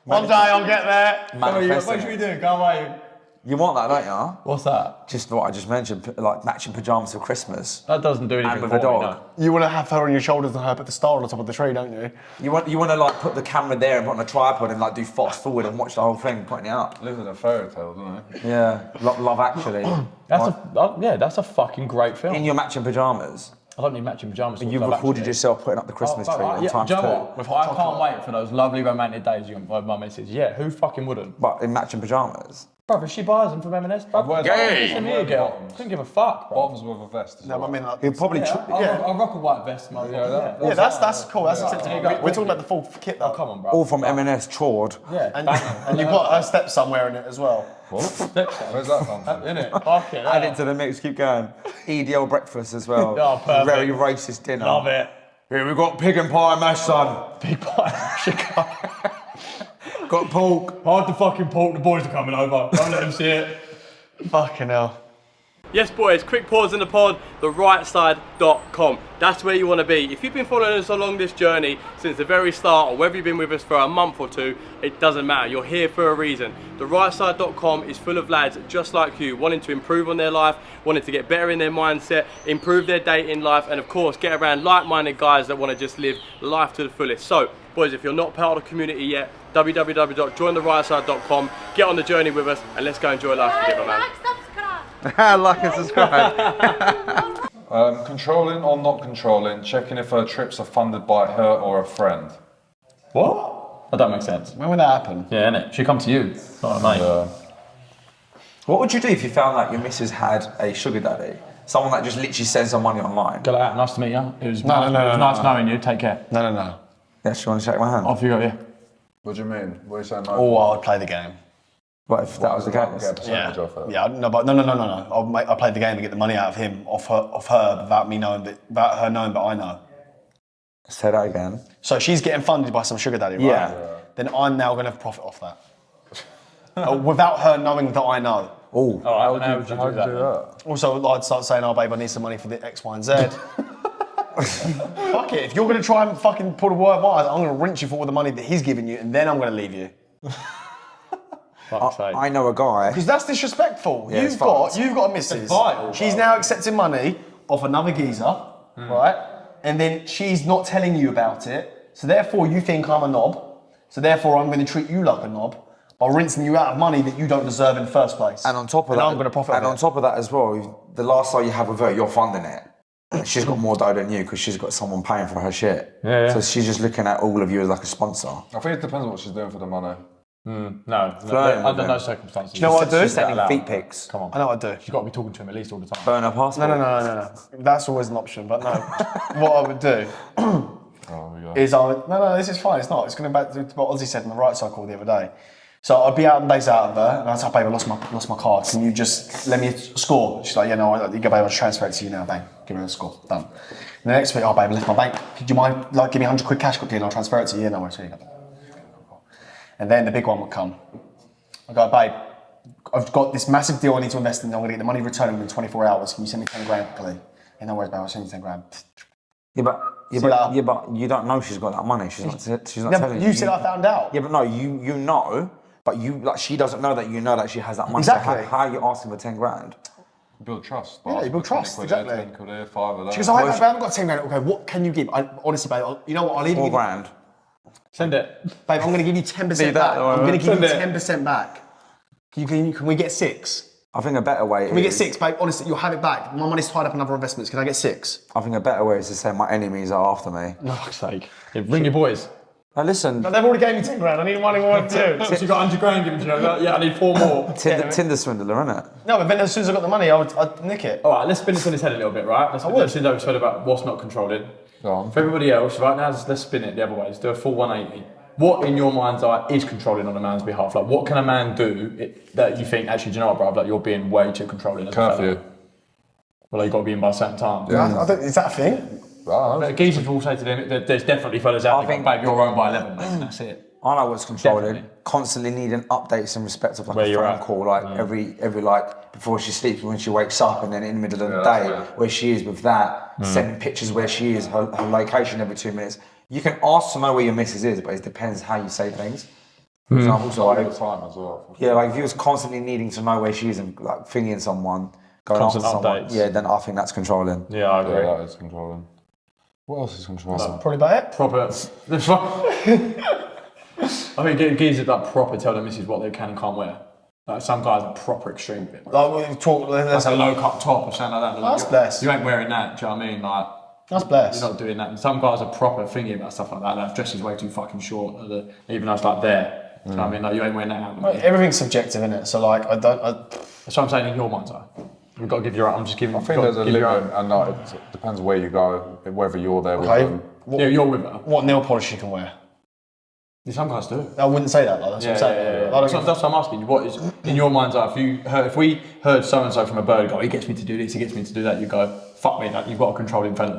One day I'll get there. Manifesting What should we it. do? Go away. You want that, don't you? What's that? Just what I just mentioned, like matching pajamas for Christmas. That doesn't do anything And with for a dog. me, no. You want to have her on your shoulders and her put the star on the top of the tree, don't you? You want to like put the camera there and put on a tripod and like do fast forward and watch the whole thing, putting it up. Live in a fairy tale, don't they? Yeah. Love Actually. That's a fucking great film. In your matching pajamas. I don't need matching pajamas. You've recorded yourself putting up the Christmas tree on times do you know two. what? I can't wait for those lovely romantic days you got my message. Yeah, who fucking wouldn't? But in matching pajamas. Bro, if she buys them from M&S, bro, send me a girl. Couldn't give a fuck, bro. Bottoms with a vest. As No, well. but I mean, like, He'll probably. I'll rock a white vest, man. yeah, that's cool. That's acceptable. We're talking about the full kit, though. Come on, bro. All from M&S, chawed. Yeah, And you've got her step somewhere in it as well. Where's that come from? innit? Fuck it. Add it to the mix, keep going. EDL breakfast as well. Oh, perfect. Very racist dinner. Love it. Here we've got pig and pie mash, son. Big pie. Got pork. Hard to fucking pork. The boys are coming over. Don't let them see it. Fucking hell. Yes, boys, quick pause in the pod, therightside.com. That's where you want to be. If you've been following us along this journey since the very start, or whether you've been with us for a month or two, it doesn't matter. You're here for a reason. Therightside.com is full of lads just like you, wanting to improve on their life, wanting to get better in their mindset, improve their dating life, and of course, get around like-minded guys that want to just live life to the fullest. So, boys, if you're not part of the community yet, www.jointherightside.com, get on the journey with us, and let's go enjoy life together, man. Like and subscribe. Controlling or not controlling, checking if her trips are funded by her or a friend. What? That don't make sense. When would that happen? Yeah, innit? She come to you. Not a mate. What would you do if you found that your missus had a sugar daddy? Someone that just literally sends her money online. Go like that. Nice to meet you. It was No, nice knowing you. Take care. No. Yeah, she want to shake my hand. Off you go, yeah. What do you mean? What are you saying? No? Or I'd play the game. What if that was the Get a case? percentage off it. Yeah, no. I'll play the game and get the money out of him, off her, without me knowing, without her knowing, but I know. Say that again. So she's getting funded by some sugar daddy, right? Yeah. Then I'm now going to profit off that. Without her knowing that I know. Oh. How would you do How'd you that? do that? Also, I'd start saying, oh, babe, I need some money for the X, Y, and Z. Fuck it. If you're going to try and fucking pull the word wise, I'm going to rinse you for all the money that he's giving you, and then I'm going to leave you. Fuck's sake. I know a guy. Because that's disrespectful. Yeah, it's you've got a missus. It's vital, She's bro. now accepting money off another geezer, right? And then she's not telling you about it. So therefore you think I'm a knob. So therefore I'm going to treat you like a knob by rinsing you out of money that you don't deserve in the first place. And on top of that, I'm going to profit. And on top of that as well, the last time you have with her, you're funding it. She's got more dough than you because she's got someone paying for her shit. Yeah. So she's just looking at all of you as like a sponsor. I think it depends on what she's doing for the money. No, Flirting with under them. no circumstances. Do you know what I do? She's sending feet pics. Come on. I know what I do. You've got to be talking to him at least all the time. Burn her passport. No. That's always an option, but no. What I would do Oh, we go. is no, this is fine. It's not. It's going back to what Ozzy said in the right side call the other day. So I'd be out on days out of her, and I'd say, babe, I lost my card. Can you just let me score? She's like, yeah, no, you go, babe, I'll transfer it to you now, bang. Give her a score, done. And the next week, oh, babe, I left my bank. Could you mind, like, give me 100 quid cash quickly and I'll transfer it to you? Yeah, no worries, here you go. And then the big one would come. I go, babe, I've got this massive deal I need to invest in. I'm going to get the money returned within 24 hours. Can you send me 10 grand quickly? Yeah, no worries, babe, I'll send you 10 grand. Yeah, but you don't know she's got that money. She's not telling you. You said I found out. Yeah, but no, you know, but she doesn't know that you know that she has that money. Exactly. So how are you asking for 10 grand? Build trust. Yeah, you build trust, exactly. 10 quid here, 5 of that. She goes, I haven't got 10 grand. Okay, what can you give? Honestly, babe, you know what? I'll even 4 give grand. Send it. Babe, I'm going to give you 10% Leave back. that, I'm going to give you send it. 10% back. Can we get 6? I think a better way Can we get 6, babe? Honestly, you'll have it back. My money's tied up in other investments. Can I get 6? I think a better way is to say my enemies are after me. For fuck's sake. Yeah, bring your boys. Now listen, But they've already gave me 10 grand. I need money more too. So you got 100 grand given to you. Yeah, I need 4 more. Tinder swindler, innit? No, but then as soon as I got the money, I'd nick it. All right, let's spin this on his head a little bit, right? Let's spin over about what's not controlling. Go on. For everybody else, right now, let's spin it the other way. Let's do a full 180. What, in your mind's eye, is controlling on a man's behalf? Like, what can a man do that you think, actually, do you know what, bruv? Like, you're being way too controlling. As a fella. Curfew. Well, you've got to be in by a certain time. Yeah. Is that a thing? Geezers will say to them, there's definitely fellas out there, babe, you're home by 11, mate. That's it. I know what's controlling. Definitely. Constantly needing updates in respect of like Where a you're phone at. call, like every like before she sleeps, when she wakes up, and then in the middle of the that's day it. where she is with that, sending pictures where she is, her location every 2 minutes. You can ask to know where your missus is, but it depends how you say things. For example, so All like, the time as well. yeah, like if you was constantly needing to know where she is and like thinking someone, going after Constant someone, updates. yeah, then I think that's controlling. Yeah, I Yeah, agree. that is controlling. What else is controlling? Probably about it. Proper. I mean, geezers like proper tell their missus what they can and can't wear. Like some guys are proper extreme. Like we talk. That's a low cut top or something like that. Like, That's blessed. You ain't wearing that. Do you know what I mean? Like, That's blessed. you're not doing that. And some guys are proper thingy about stuff like that. Their dress is way too fucking short, even though it's like there. Do you know what I mean? Like, you ain't wearing that out. Well, everything's subjective, isn't it? So like, That's what I'm saying in your mind's eye. You've got to give your. I'm just giving. I think there's a limit, and it depends where you go, whether you're there with Okay. them. Yeah, you're with her. what nail polish you can wear? Yeah, some guys do. I wouldn't say that. Like, that's what I'm saying. I don't That's what I'm asking you. What is in your mind's eye? If we heard so and so from a bird go, he gets me to do this, he gets me to do that. You go, fuck me. Like, you've got a controlling fella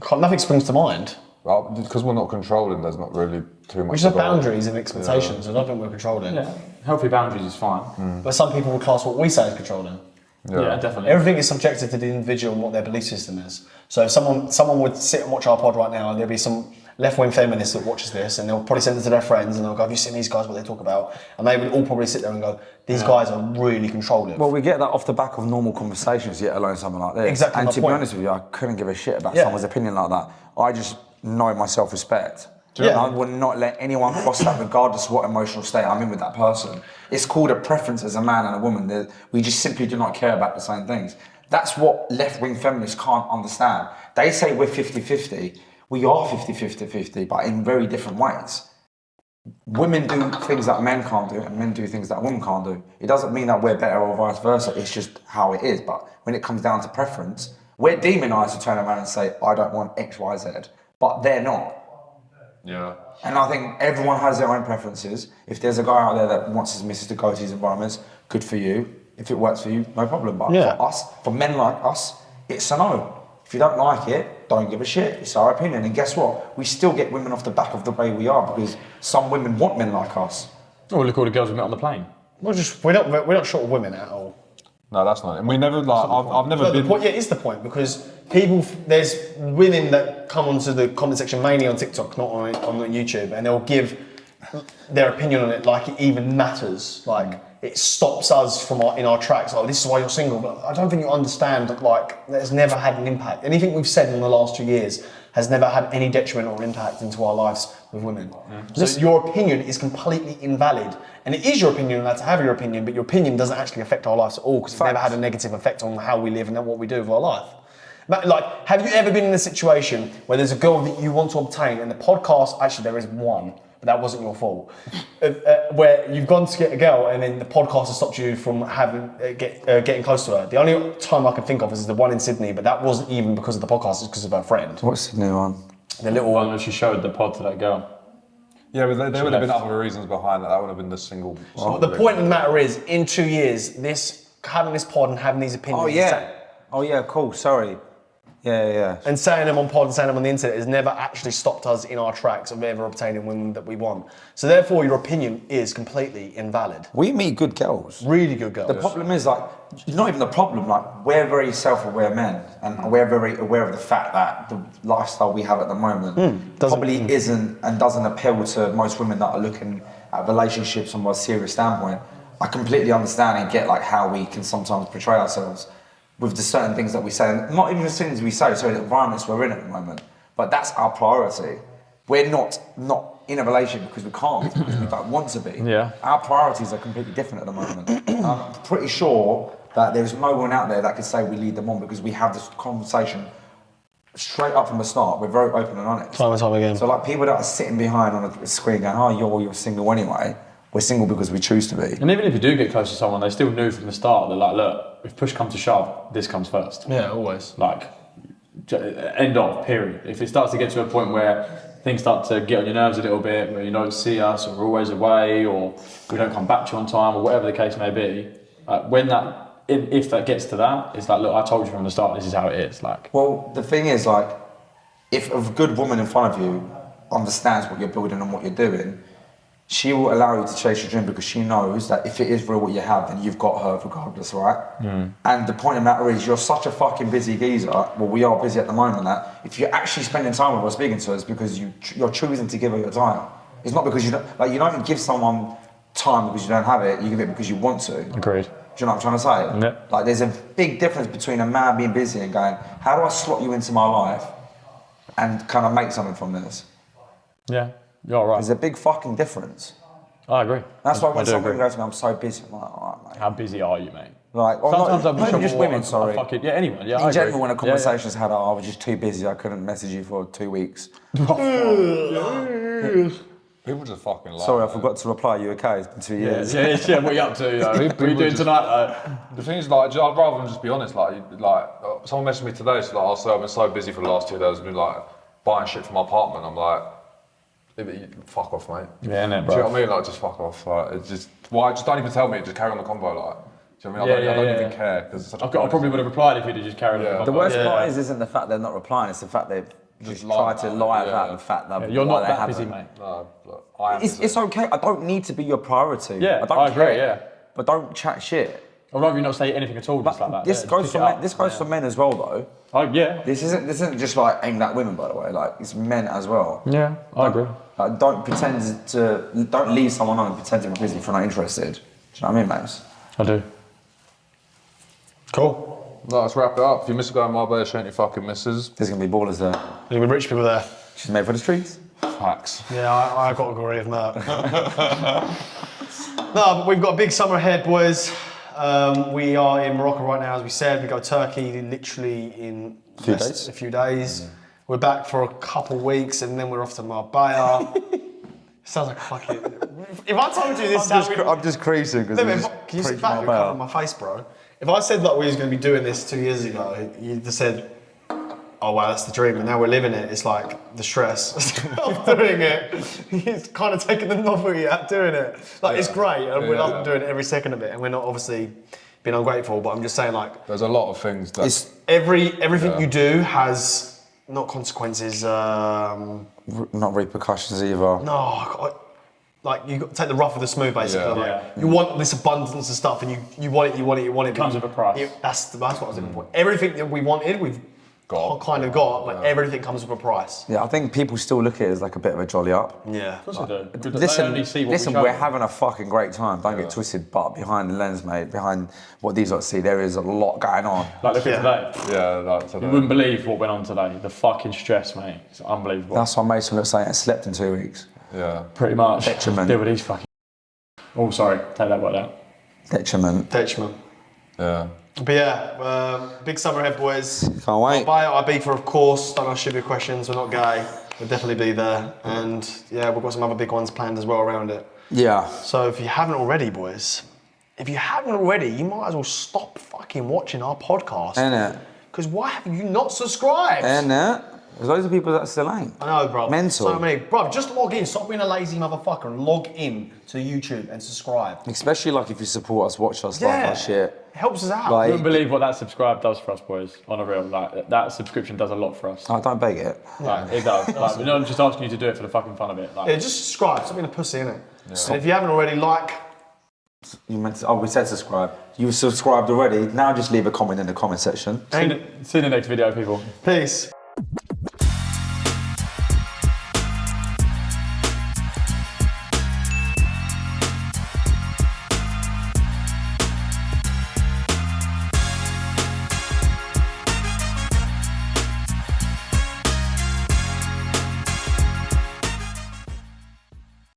there. Nothing springs to mind. Well, because we're not controlling, there's not really too much. Which is about it. boundaries and expectations. I don't think we're controlling. Yeah, healthy boundaries is fine. But some people would class what we say as controlling. Yeah, definitely. Everything is subjective to the individual and what their belief system is. So if someone would sit and watch our pod right now, and there'd be some left-wing feminist that watches this, and they'll probably send it to their friends, and they'll go, "Have you seen these guys? What they talk about?" And they would all probably sit there and go, "These guys are really controlling." Well, we get that off the back of normal conversations, yet alone something like this. Exactly And my to be point. honest with you, I couldn't give a shit about Yeah. someone's opinion like that. I just know my self-respect. Yeah. And I would not let anyone cross that, regardless of what emotional state I'm in with that person. It's called a preference as a man and a woman. We just simply do not care about the same things. That's what left-wing feminists can't understand. They say we're 50-50. We are 50-50, but in very different ways. Women do things that men can't do, and men do things that women can't do. It doesn't mean that we're better or vice versa. It's just how it is. But when it comes down to preference, we're demonised to turn around and say, I don't want X, Y, Z. But they're not. Yeah. And I think everyone has their own preferences. If there's a guy out there that wants his missus to go to these environments, good for you. If it works for you, no problem. But Yeah. for us, for men like us, it's a no. If you don't like it, don't give a shit. It's our opinion. And guess what? We still get women off the back of the way we are, because some women want men like us. Oh, look at all the girls we met on the plane. We're not short of women at all. No, that's not. And we never like. I've never But been. the point, yeah, it is the point, because there's women that come onto the comment section mainly on TikTok, not on YouTube, and they'll give their opinion on it like it even matters. Like it stops us from in our tracks. Like, this is why you're single. But I don't think you understand that, like, that's never had an impact. Anything we've said in the last 2 years has never had any detriment or impact into our lives with women. So your opinion is completely invalid. And it is your opinion, and allowed to have your opinion, but your opinion doesn't actually affect our lives at all, because it's never had a negative effect on how we live and what we do with our life. But, like, have you ever been in a situation where there's a girl that you want to obtain, and the podcast, actually there is one, but that wasn't your fault, where you've gone to get a girl and then the podcast has stopped you from getting close to her? The only time I can think of is the one in Sydney, but that wasn't even because of the podcast, it's because of her friend. What's the new one? The little one that she showed the pod to that girl. Yeah, but there would have been other reasons behind that. That would have been the single. But the point of the matter is, in 2 years, having this pod and having these opinions. Oh yeah, cool. Sorry. Yeah. And saying them on pod and saying them on the internet has never actually stopped us in our tracks of ever obtaining women that we want. So therefore, your opinion is completely invalid. We meet good girls. Really good girls. The problem is like, not even the problem. Like, we're very self-aware men, and we're very aware of the fact that the lifestyle we have at the moment probably isn't and doesn't appeal to most women that are looking at relationships from a serious standpoint. I completely understand and get like how we can sometimes portray ourselves with the certain things that we say, and not even the things we say, so the environments we're in at the moment. But that's our priority. We're not in a relationship because we can't, because we don't want to be. Yeah. Our priorities are completely different at the moment. I'm pretty sure that there's no one out there that could say we lead them on, because we have this conversation straight up from the start. We're very open and honest. Time and time again. So like people that are sitting behind on a screen going, oh, you're single anyway. We're single because we choose to be. And even if you do get close to someone, they still knew from the start. They're like, look, if push comes to shove, this comes first. Yeah, always. Like, end of, period. If it starts to get to a point where things start to get on your nerves a little bit, where you don't see us, or we're always away, or we don't come back to you on time, or whatever the case may be, if that gets to that, it's like, look, I told you from the start, this is how it is. Like, well, the thing is, like, if a good woman in front of you understands what you're building and what you're doing, she will allow you to chase your dream, because she knows that if it is real what you have, then you've got her regardless, right? And the point of the matter is, you're such a fucking busy geezer. Well, we are busy at the moment. That if you're actually spending time with her, speaking to us, because you're choosing to give her your time. It's not because you don't give someone time because you don't have it. You give it because you want to. agreed. Do you know what I'm trying to say? Yeah. Like, there's a big difference between a man being busy and going, how do I slot you into my life and kind of make something from this? Yeah, you're right. There's a big fucking difference. I agree. That's why when I do someone agree. goes to me, I'm so busy, I'm like, all right, mate. How busy are you, mate? Like, or Sometimes not, I'm maybe just women, sorry. Yeah, anyone. Yeah, I In agree. general, when a Yeah, conversation's had, I was just too busy, I couldn't message you for 2 weeks. People just fucking lie. Sorry, I man. forgot to reply, you okay? It's been 2 years. Yeah. What are you up to? What are you doing tonight? The thing is, like, I'd rather than just be honest. Like someone messaged me today, so like, I've been so busy for the last 2 days. I've been like buying shit for my apartment. I'm like, fuck off, mate. Yeah, innit, Do bro. you know what I mean? Like, just fuck off. Like, it's just why? Just don't even tell me. Just carry on the convo. Like, do you know what I mean? I don't even care, because it's such a. I probably would have replied if you'd have just carried on. The worst part isn't the fact they're not replying, it's the fact they've just tried to lie about the fact that You're why not they that busy, haven't. mate. No, look, I am. It's okay, I don't need to be your priority. Yeah, I don't I agree, care, yeah. But don't chat shit. I'd rather you not say anything at all, just like that. This Yeah, goes just for pick it men, up. this goes for men as well, though. Oh, yeah. This isn't just like aimed at women, by the way. Like, it's men as well. Yeah, I agree. Like, don't leave someone on and pretend to be busy if you're not interested. Do you know what I mean, mates? I do. Cool. No, let's wrap it up. If you miss a guy in Marbella, she ain't your fucking missus. There's gonna be ballers there. There's gonna be rich people there. She's made for the streets. Facts. Yeah, I got to agree with that. No, but we've got a big summer ahead, boys. We are in Morocco right now, as we said. We go Turkey literally in a few days. We're back for a couple weeks, and then we're off to Marbella. Sounds like a fucking. If I told you this, I'm just creasing because can you sit back? You're covering my face, bro. If I said that we was going to be doing this 2 years ago, you'd have said, "Oh wow, that's the dream," and now we're living it. It's like the stress of doing it. It's kind of taking the novelty out of doing it. Like, it's great, and we love doing it every second of it. And we're not obviously being ungrateful, but I'm just saying, like, There's a lot of things that. it's everything you do has not consequences. not repercussions either. No, like, you got to take the rough with the smooth, basically. Yeah. Like, you want this abundance of stuff, and you want it. It comes with a price. That's what I was looking for. Everything that we wanted, we've kind of got, but everything comes with a price. Yeah, I think people still look at it as like a bit of a jolly up. Yeah. Of course I do. They Listen, only see what we show we're them. having a fucking great time. Don't get twisted, but behind the lens, mate, behind what these lot see, there is a lot going on. Like, look at today. Yeah, that's You wouldn't believe what went on today. The fucking stress, mate. It's unbelievable. That's why Mason looks like he slept in 2 weeks. Yeah. Pretty much. Detriment. Deal with these fucking. Oh, sorry. Take that word out. Detriment. Yeah. But yeah, big summer ahead, boys. Can't wait. I'll be for, of course. Don't ask stupid questions. We're not gay. We'll definitely be there. And yeah, we've got some other big ones planned as well around it. Yeah. So if you haven't already, boys, you might as well stop fucking watching our podcast. Innit? Because why have you not subscribed? Innit? There's loads of people that still ain't. I know, bro. Mental. So many. Bro, just log in. Stop being a lazy motherfucker and log in to YouTube and subscribe. Especially like if you support us, watch us, like our shit. It helps us out. Like- I wouldn't believe what that subscribe does for us, boys. On a real, like that subscription does a lot for us. Oh, don't beg it. Like, it does. Like, we're not just asking you to do it for the fucking fun of it. Like, Yeah, just subscribe. Stop being a pussy, innit? And if you haven't already, You meant to, we said subscribe. You've subscribed already. Now just leave a comment in the comment section. see you in the next video, people. Peace.